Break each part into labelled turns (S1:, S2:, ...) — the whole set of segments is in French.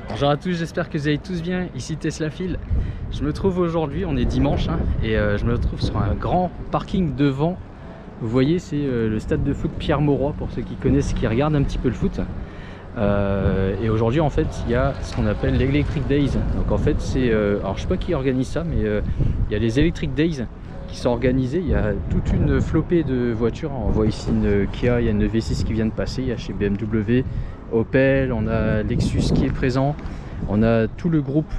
S1: Bonjour à tous, j'espère que vous allez tous bien. Ici Teslafil. Je me trouve aujourd'hui, on est dimanche, et je me trouve sur un grand parking devant. Vous voyez, c'est le stade de foot Pierre Mauroy pour ceux qui connaissent, qui regardent un petit peu le foot. Et aujourd'hui, en fait, il y a ce qu'on appelle l'Electric Days. Donc en fait, c'est, alors je sais pas qui organise ça, mais il y a les Electric Days qui sont organisés. Il y a toute une flopée de voitures. On voit ici une Kia, il y a une V6 qui vient de passer. Il y a chez BMW, Opel, on a Lexus qui est présent. On a tout le groupe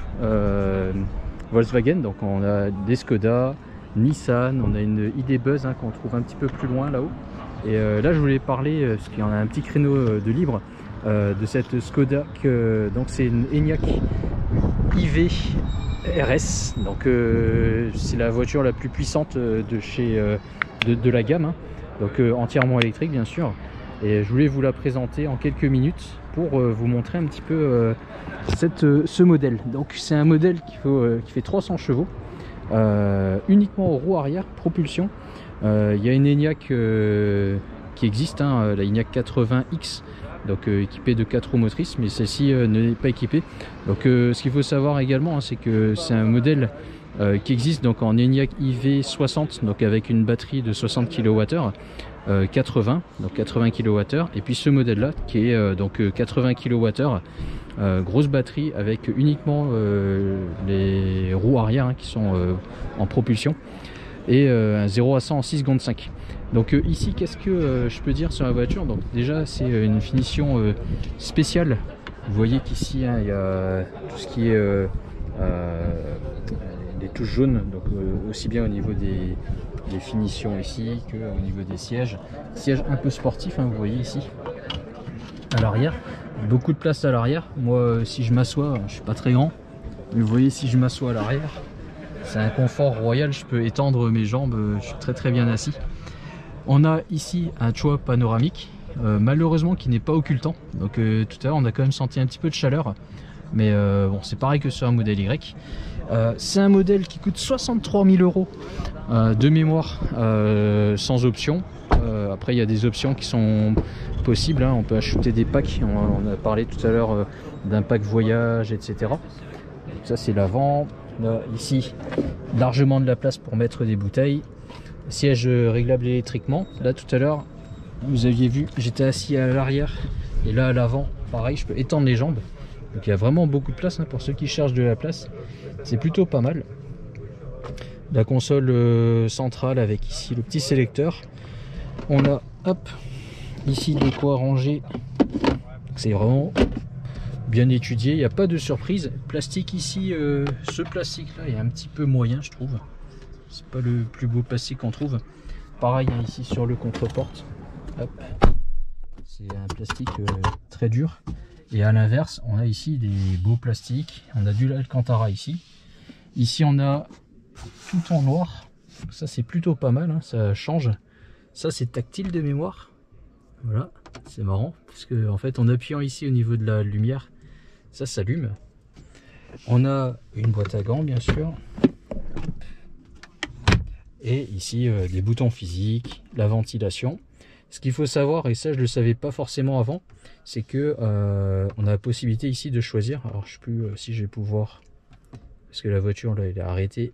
S1: Volkswagen, donc on a des Skoda, Nissan, on a une ID Buzz qu'on trouve un petit peu plus loin là-haut. Et là je voulais parler, parce qu'il y en a un petit créneau de libre, de cette Skoda, donc c'est une Enyaq iV RS, donc c'est la voiture la plus puissante de chez de la gamme, donc entièrement électrique bien sûr. Et je voulais vous la présenter en quelques minutes pour vous montrer un petit peu ce modèle. Donc c'est un modèle qui fait 300 chevaux, uniquement aux roues arrière, propulsion. Il y a une Enyaq qui existe, la Enyaq 80X, donc équipée de 4 roues motrices, mais celle-ci n'est pas équipée. Donc ce qu'il faut savoir également, c'est que c'est un modèle qui existe donc en Enyaq iV60, donc avec une batterie de 60 kWh. 80 kWh, et puis ce modèle là qui est donc 80 kWh, grosse batterie avec uniquement les roues arrière qui sont en propulsion, et un 0 à 100 en 6 secondes 5. Donc ici, qu'est-ce que je peux dire sur la voiture? Donc déjà, c'est une finition spéciale. Vous voyez qu'ici il y a tout ce qui est les touches jaunes, donc aussi bien au niveau des finitions ici que au niveau des sièges un peu sportifs, vous voyez ici à l'arrière, beaucoup de place à l'arrière. Moi si je m'assois, je suis pas très grand, mais vous voyez, si je m'assois à l'arrière, c'est un confort royal, je peux étendre mes jambes, je suis très bien assis. On a ici un toit panoramique, malheureusement qui n'est pas occultant, donc tout à l'heure on a quand même senti un petit peu de chaleur, mais bon, c'est pareil que sur un modèle Y. C'est un modèle qui coûte 63 000 € de mémoire, sans option. Après il y a des options qui sont possibles, on peut acheter des packs, on a parlé tout à l'heure d'un pack voyage, etc. Donc ça c'est l'avant. Ici largement de la place pour mettre des bouteilles, siège réglable électriquement. Là tout à l'heure vous aviez vu, j'étais assis à l'arrière, et là à l'avant pareil, je peux étendre les jambes. Donc il y a vraiment beaucoup de place, pour ceux qui cherchent de la place, c'est plutôt pas mal. La console centrale avec ici le petit sélecteur. On a ici de quoi ranger. C'est vraiment bien étudié, il n'y a pas de surprise. Plastique ici, ce plastique là est un petit peu moyen, je trouve. C'est pas le plus beau plastique qu'on trouve. Pareil ici sur le contre-porte. C'est un plastique très dur. Et à l'inverse, on a ici des beaux plastiques. On a du Alcantara ici. Ici, on a tout en noir. Ça, c'est plutôt pas mal, ça change. Ça, c'est tactile de mémoire. Voilà, c'est marrant. Parce que, en fait, en appuyant ici au niveau de la lumière, ça s'allume. On a une boîte à gants, bien sûr. Et ici, des boutons physiques, la ventilation. Ce qu'il faut savoir, et ça je ne le savais pas forcément avant, c'est que on a la possibilité ici de choisir. Alors je ne sais plus si je vais pouvoir, parce que la voiture là elle est arrêtée,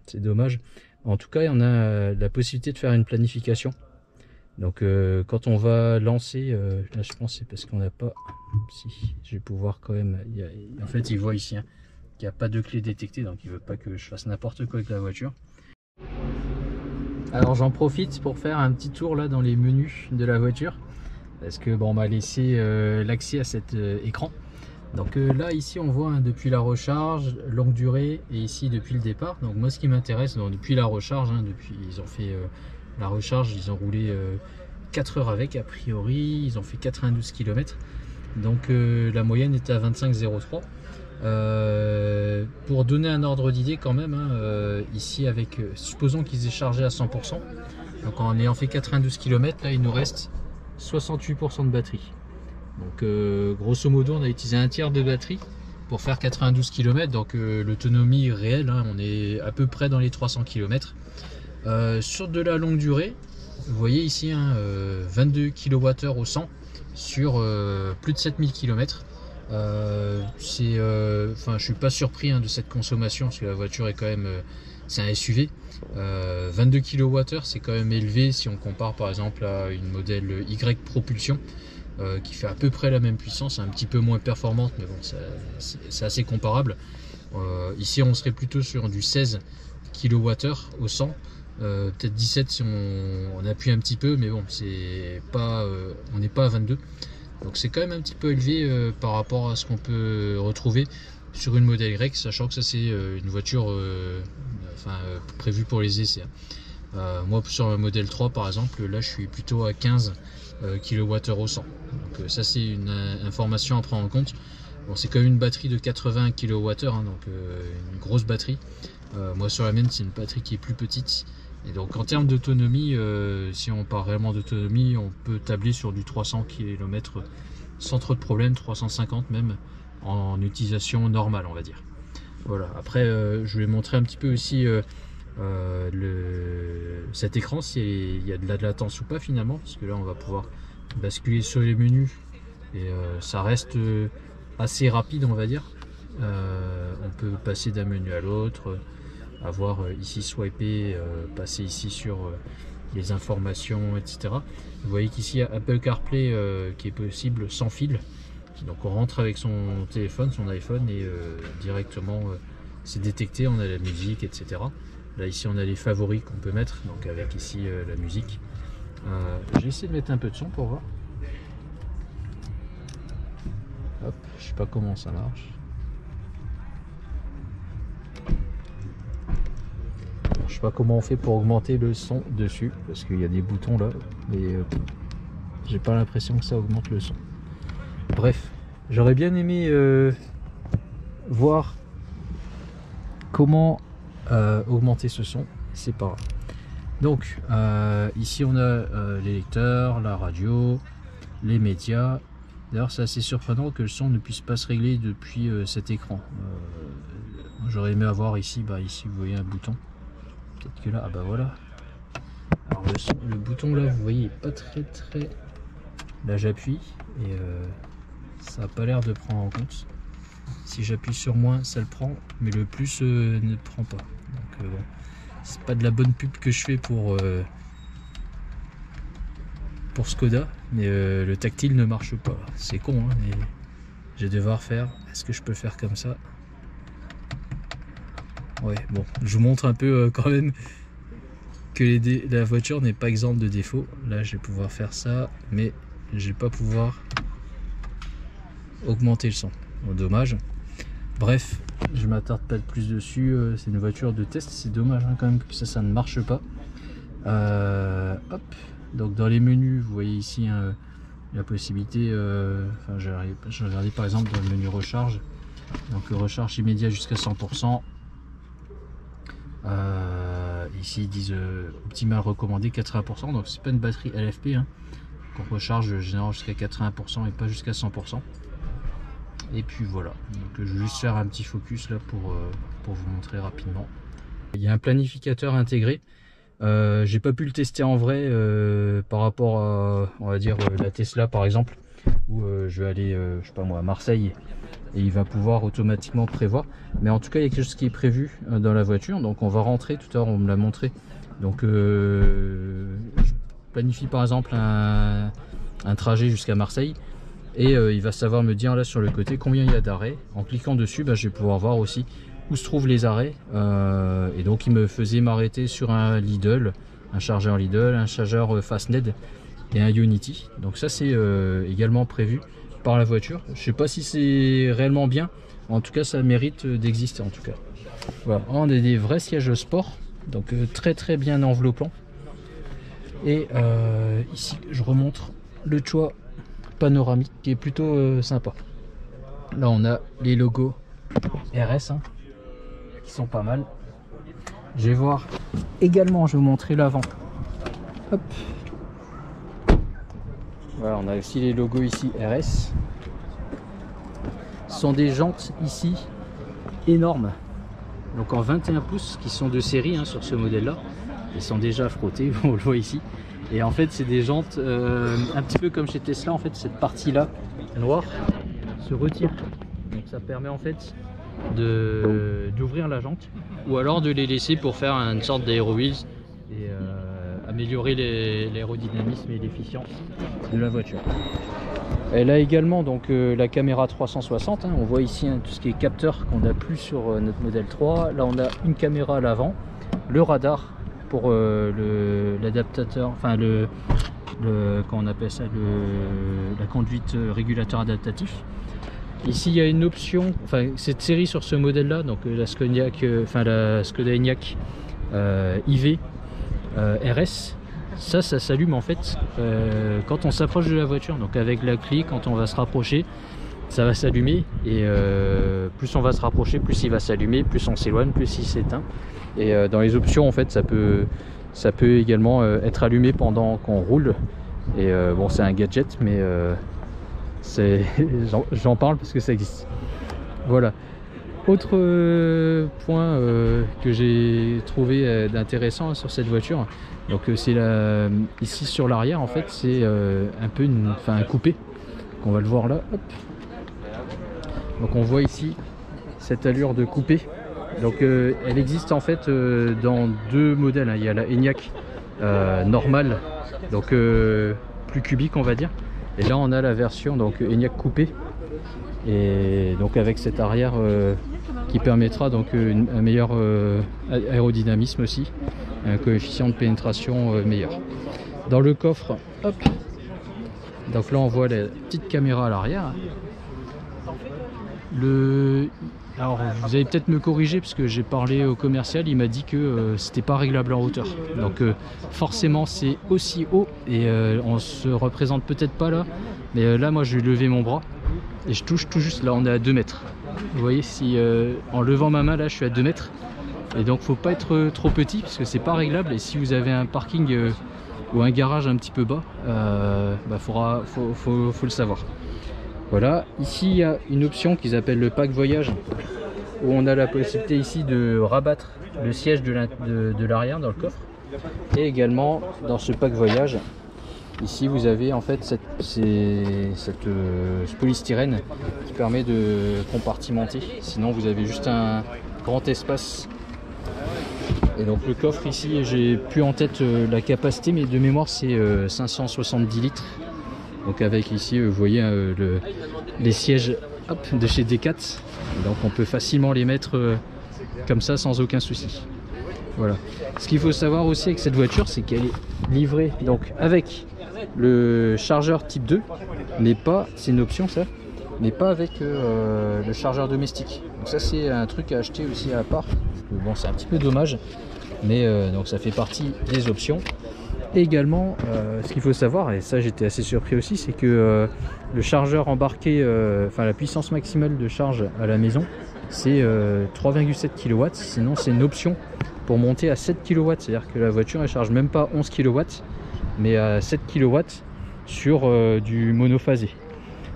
S1: c'est dommage. En tout cas on a la possibilité de faire une planification. Donc quand on va lancer, là je pense c'est parce qu'on n'a pas, si je vais pouvoir quand même, en fait il voit ici qu'il n'y a pas de clé détectée, donc il ne veut pas que je fasse n'importe quoi avec la voiture. Alors j'en profite pour faire un petit tour là dans les menus de la voiture, parce que bon, on m'a laissé l'accès à cet écran. Donc là ici on voit depuis la recharge, longue durée, et ici depuis le départ. Donc moi ce qui m'intéresse, depuis la recharge, depuis ils ont fait la recharge, ils ont roulé 4 heures avec, a priori ils ont fait 92 km, donc la moyenne était à 25,03. Pour donner un ordre d'idée quand même, ici avec, supposons qu'ils aient chargé à 100%, donc en ayant fait 92 km, là il nous reste 68% de batterie. Donc grosso modo on a utilisé un tiers de batterie pour faire 92 km, donc l'autonomie réelle, on est à peu près dans les 300 km. Sur de la longue durée, vous voyez ici 22 kWh au 100 sur plus de 7000 km. Je suis pas surpris de cette consommation parce que la voiture est quand même, c'est un SUV. 22 kWh, c'est quand même élevé si on compare par exemple à une modèle Y propulsion qui fait à peu près la même puissance, un petit peu moins performante, mais bon, c'est assez comparable. Ici, on serait plutôt sur du 16 kWh au 100. Peut-être 17 si on appuie un petit peu, mais bon, c'est pas, on n'est pas à 22. Donc c'est quand même un petit peu élevé par rapport à ce qu'on peut retrouver sur une modèle Y, sachant que ça c'est une voiture prévue pour les essais. Moi sur le modèle 3 par exemple, là je suis plutôt à 15 kWh au 100. Donc ça c'est une information à prendre en compte. Bon, c'est quand même une batterie de 80 kWh, donc une grosse batterie. Moi sur la mienne c'est une batterie qui est plus petite. Et donc en termes d'autonomie, si on parle réellement d'autonomie, on peut tabler sur du 300 km sans trop de problèmes, 350 même, en utilisation normale on va dire. Voilà, après je voulais montrer un petit peu aussi cet écran, s'il y a de la latence ou pas finalement, parce que là on va pouvoir basculer sur les menus et ça reste assez rapide on va dire. On peut passer d'un menu à l'autre, avoir ici swiper, passer ici sur les informations, etc. Vous voyez qu'ici il y a Apple CarPlay qui est possible sans fil. Donc on rentre avec son téléphone, son iPhone et directement c'est détecté, on a la musique, etc. Là ici on a les favoris qu'on peut mettre, donc avec ici la musique. J'ai essayé de mettre un peu de son pour voir. Hop, je sais pas comment ça marche. Je sais pas comment on fait pour augmenter le son dessus, parce qu'il y a des boutons là, mais j'ai pas l'impression que ça augmente le son. Bref, j'aurais bien aimé voir comment augmenter ce son, c'est pas grave. Donc ici on a les lecteurs, la radio, les médias. D'ailleurs c'est assez surprenant que le son ne puisse pas se régler depuis cet écran. J'aurais aimé avoir ici, ici vous voyez un bouton. Peut-être que là, voilà. Alors le bouton là, vous voyez, pas très. Là j'appuie et ça n'a pas l'air de prendre en compte. Si j'appuie sur moins, ça le prend, mais le plus ne prend pas. Donc bon, c'est pas de la bonne pub que je fais pour Skoda, mais le tactile ne marche pas. C'est con, hein, mais je vais devoir faire. Est-ce que je peux faire comme ça? Ouais, bon, je vous montre un peu quand même que la voiture n'est pas exempte de défauts. Là, je vais pouvoir faire ça, mais je vais pas pouvoir augmenter le son. Bon, dommage. Bref, je m'attarde pas de plus dessus. C'est une voiture de test. C'est dommage quand même que ça ne marche pas. Hop. Donc dans les menus, vous voyez ici la possibilité. J'ai regardé par exemple dans le menu recharge. Donc recharge immédiat jusqu'à 100%. Ici ils disent optimal recommandé 80%, donc c'est pas une batterie LFP qu'on recharge généralement jusqu'à 80% et pas jusqu'à 100%. Et puis voilà, donc je vais juste faire un petit focus là pour vous montrer rapidement. Il y a un planificateur intégré. J'ai pas pu le tester en vrai par rapport à, on va dire, la Tesla par exemple, où je vais aller je sais pas moi à Marseille et il va pouvoir automatiquement prévoir. Mais en tout cas il y a quelque chose qui est prévu dans la voiture, donc on va rentrer, tout à l'heure on me l'a montré. Donc je planifie par exemple un trajet jusqu'à Marseille et il va savoir me dire là sur le côté combien il y a d'arrêts. En cliquant dessus, je vais pouvoir voir aussi où se trouvent les arrêts, et donc il me faisait m'arrêter sur un Lidl, un chargeur Lidl, un chargeur Fastned et un Unity. Donc ça c'est également prévu par la voiture. Je sais pas si c'est réellement bien, en tout cas ça mérite d'exister en tout cas. Voilà, on a des vrais sièges sport, donc très bien enveloppant. Et ici je remontre le toit panoramique qui est plutôt sympa. Là on a les logos RS qui sont pas mal. Je vais voir également, je vais vous montrer l'avant. Hop. Voilà, on a aussi les logos ici RS. Ce sont des jantes ici énormes, donc en 21 pouces qui sont de série sur ce modèle là. Ils sont déjà frottés, on le voit ici. Et en fait c'est des jantes un petit peu comme chez Tesla, en fait cette partie là noire se retire. Donc ça permet en fait d'ouvrir la jante ou alors de les laisser pour faire une sorte d'aéro-wheels et améliorer l'aérodynamisme et l'efficience de la voiture. Elle a également donc la caméra 360, hein. On voit ici tout ce qui est capteur qu'on n'a plus sur notre modèle 3. Là on a une caméra à l'avant, le radar pour l'adaptateur, enfin comment on appelle ça, la conduite régulateur adaptatif. Ici il y a une option, enfin cette série sur ce modèle là, donc la Skoda Enyaq IV RS, ça s'allume en fait quand on s'approche de la voiture, donc avec la clé, quand on va se rapprocher ça va s'allumer et plus on va se rapprocher, plus il va s'allumer, plus on s'éloigne, plus il s'éteint. Et dans les options en fait ça peut également être allumé pendant qu'on roule et bon c'est un gadget mais j'en parle parce que ça existe. Voilà. Autre point que j'ai trouvé d'intéressant sur cette voiture, donc c'est ici sur l'arrière en fait c'est un peu un coupé, on va le voir là. Hop. Donc on voit ici cette allure de coupé. Donc elle existe en fait dans deux modèles, hein. Il y a la Enyaq normale, donc plus cubique on va dire, et là on a la version donc Enyaq coupé, et donc avec cet arrière qui permettra donc un meilleur aérodynamisme aussi, un coefficient de pénétration meilleur. Dans le coffre, hop, donc là on voit la petite caméra à l'arrière. Alors vous allez peut-être me corriger parce que j'ai parlé au commercial, il m'a dit que c'était pas réglable en hauteur, donc forcément c'est aussi haut et on se représente peut-être pas là, mais là moi je vais lever mon bras et je touche tout juste, là on est à 2 mètres. Vous voyez, si en levant ma main là je suis à 2 mètres, et donc faut pas être trop petit parce que c'est pas réglable, et si vous avez un parking ou un garage un petit peu bas, faut le savoir. Voilà, ici il y a une option qu'ils appellent le pack voyage, où on a la possibilité ici de rabattre le siège de l'arrière dans le coffre, et également dans ce pack voyage ici vous avez en fait ce polystyrène qui permet de compartimenter, sinon vous avez juste un grand espace. Et donc le coffre ici, j'ai plus en tête la capacité, mais de mémoire c'est 570 litres. Donc avec ici vous voyez les sièges de chez Decat, donc on peut facilement les mettre comme ça sans aucun souci. Voilà. Ce qu'il faut savoir aussi avec cette voiture, c'est qu'elle est livrée donc avec le chargeur type 2, mais pas, c'est une option ça, mais pas avec le chargeur domestique. Donc ça c'est un truc à acheter aussi à part. Bon, c'est un petit peu dommage, mais donc ça fait partie des options. Et également ce qu'il faut savoir, et ça j'étais assez surpris aussi, c'est que le chargeur embarqué, enfin la puissance maximale de charge à la maison, c'est 3,7 kW. Sinon c'est une option pour monter à 7 kW, c'est à dire que la voiture elle charge même pas 11 kW, mais à 7 kW sur du monophasé.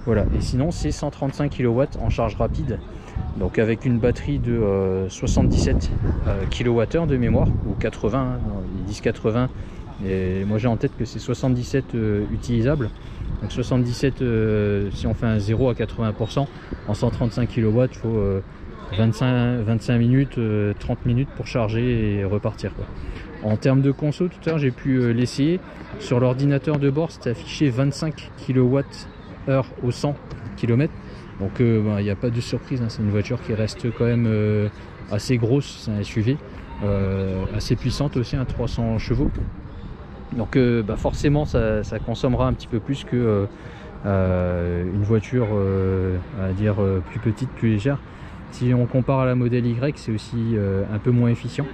S1: Voilà, et sinon c'est 135 kW en charge rapide, donc avec une batterie de 77 kWh de mémoire, ou 80, hein, ils disent 80, et moi j'ai en tête que c'est 77 utilisables. Donc 77 si on fait un 0 à 80%, en 135 kW il faut 25 minutes, 30 minutes pour charger et repartir, quoi. En termes de conso, tout à l'heure j'ai pu l'essayer sur l'ordinateur de bord, c'était affiché 25 kWh au 100 km. Donc il n'y a pas de surprise, hein. C'est une voiture qui reste quand même assez grosse, c'est un SUV, assez puissante aussi, un 300 chevaux. Donc forcément ça consommera un petit peu plus que une voiture à dire plus petite, plus légère. Si on compare à la modèle Y, c'est aussi un peu moins efficient.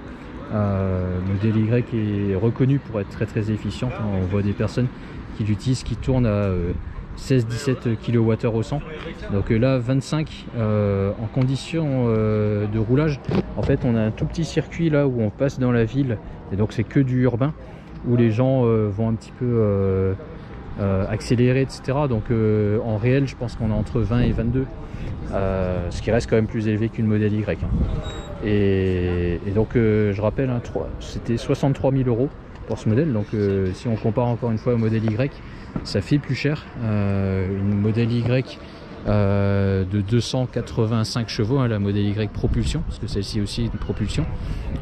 S1: Modèle Y est reconnu pour être très très efficient. On voit des personnes qui l'utilisent, qui tournent à 16-17 kWh au 100. Donc là 25 en condition de roulage. En fait on a un tout petit circuit là où on passe dans la ville, et donc c'est que du urbain, où les gens vont un petit peu accélérer, etc. Donc en réel je pense qu'on est entre 20 et 22, ce qui reste quand même plus élevé qu'une modèle Y, hein. Et donc je rappelle, hein, c'était 63 000 € pour ce modèle. Donc si on compare encore une fois au modèle Y, ça fait plus cher. Une modèle Y de 285 chevaux, hein, la modèle Y propulsion, parce que celle-ci aussi est une propulsion,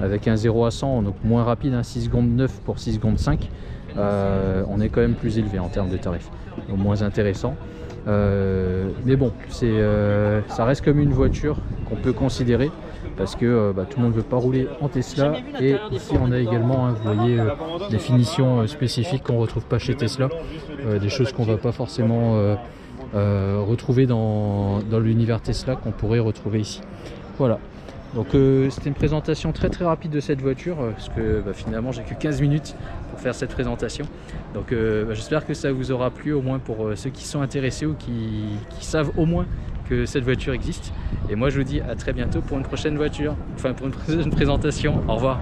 S1: avec un 0 à 100, donc moins rapide, hein, 6 secondes 9 pour 6 secondes 5. On est quand même plus élevé en termes de tarifs, donc moins intéressant. Mais bon, ça reste comme une voiture qu'on peut considérer, parce que tout le monde ne veut pas rouler en Tesla. Et ici on a également, hein, vous voyez, des finitions spécifiques qu'on ne retrouve pas chez Tesla, des choses qu'on ne va pas forcément retrouver dans l'univers Tesla, qu'on pourrait retrouver ici. Voilà, donc c'était une présentation très rapide de cette voiture, parce que finalement j'ai que 15 minutes pour faire cette présentation. Donc j'espère que ça vous aura plu, au moins pour ceux qui sont intéressés ou qui savent au moins que cette voiture existe. Et moi je vous dis à très bientôt pour une prochaine voiture, enfin pour une prochaine présentation. Au revoir.